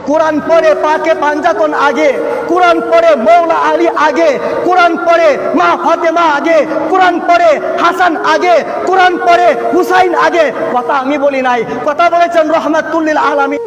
কোরআন পড়ে পাকে পাঞ্জাতন আগে, কোরআন পড়ে মৌলা আলী আগে, কোরআন পড়ে মা ফাতেমা আগে, কোরআন পড়ে হাসান আগে, কোরআন পড়ে হুসাইন আগে। কথা আমি বলি নাই, কথা বলেছেন রহমাতুল্লিল আলামিন।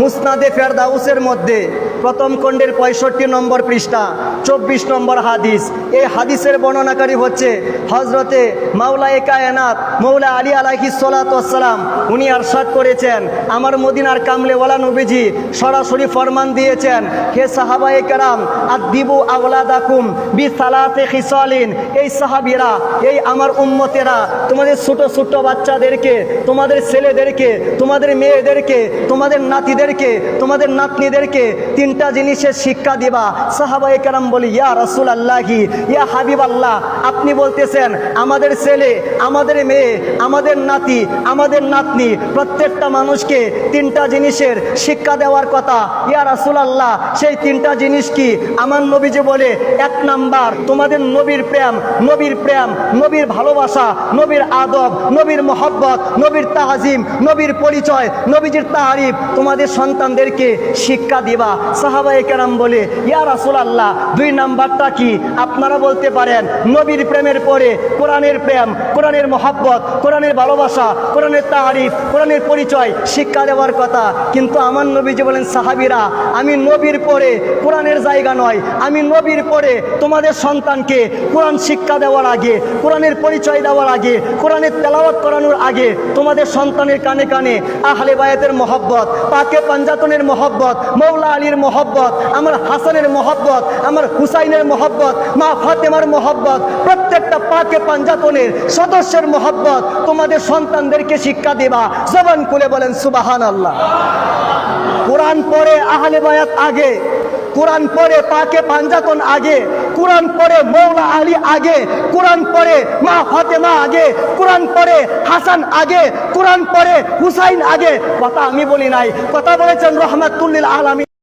মুসনাদে ফেরদাউসের মধ্যে প্রথম খণ্ডের 65 নম্বর পৃষ্ঠা 24 নম্বর হাদিস। এই হাদিসের বর্ণনাকারী হচ্ছে হজরতে মাওলায়ে কায়নাত মৌলা আলী আলাইহিস সালাতু ওয়াস সালাম। উনি আরশাদ করেছেন, আমার মদিনার কামলেওয়ালা নবীজি সরাসরি ফরমান দিয়েছেন, হে সাহাবায়ে কেরাম, আদিবু আওলাদাকুম বিসালাতে খিসালিন। এই সাহাবীরা, এই আমার উম্মতেরা, তোমাদের ছোট ছোট বাচ্চাদেরকে, তোমাদের ছেলেদেরকে, তোমাদের মেয়েদেরকে, তোমাদের নাতিদেরকে, তোমাদের নাতনিদেরকে তিনটা জিনিসের শিক্ষা দিবা। সাহাবায়ে কেরাম বলি, ইয়া রাসূলুল্লাহি, ইয়া হাবিবাল্লাহ, আপনি বলতেছেন আমাদের ছেলে, আমাদের মেয়ে, আমাদের নাতি, আমাদের নাতনি, প্রত্যেকটা মানুষকে তিনটা জিনিসের শিক্ষা দেওয়ার কথা। ইয়া রাসূলুল্লাহ, সেই তিনটা জিনিস কি? আমার নবীজি বলে, এক নাম্বার তোমাদের নবীর প্রেম, নবীর প্রেম, নবীর ভালোবাসা, নবীর আদব, নবীর মহব্বত, নবীর তাজিম, নবীর পরিচয়, নবীজির তারিফ তোমাদের সন্তানদেরকে শিক্ষা দিবা। সাহাবায়ে কেরাম বলে, ইয়া রাসূলুল্লাহ, দুই নাম্বারটা কি? আপনারা বলতে পারেন নবীর প্রেমের পরে কোরআনের প্রেম, কোরআনের মহব্বত, কোরআনের ভালোবাসা, কোরআনের তারিফ, কোরআনের পরিচয় শিক্ষা দেওয়ার কথা। কিন্তু আমার নবীজি বলেন, সাহাবীরা, আমি নবীর পরে কোরআনের জায়গা নয়, আমি নবীর পরে তোমাদের সন্তানকে কোরআন শিক্ষা দেওয়ার আগে, কোরআনের পরিচয় দেওয়ার আগে, কোরআনের তেলাওয়াত করানোর আগে তোমাদের সন্তানের কানে কানে আহলে বায়াতের মহব্বত, পাকে পাঞ্জাতনের মহব্বত, মৌলা আলীর মহব্বত, আমার হাসানের মহব্বত, আমার হুসাইনের মহব্বত, মা ফাতেমার মহব্বত, প্রত্যেকটা পাকে পাঞ্জাতনের সদস্যের মহব্বত তোমাদের সন্তানদেরকে শিক্ষা দেবা। জবান খুলে বলেন সুবহানাল্লাহ। কোরআন পড়ে আহলে বায়াত আগে, কোরআন পড়ে পাকে পাঞ্জাতন আগে, কোরআন পড়ে মৌলা আলী আগে, কোরআন পড়ে মা ফাতেমা আগে, কোরআন পড়ে হাসান আগে, কোরআন পড়ে হুসাইন আগে। কথা আমি বলি নাই, কথা বলেছেন রহমাতুল্লিল আলামিন।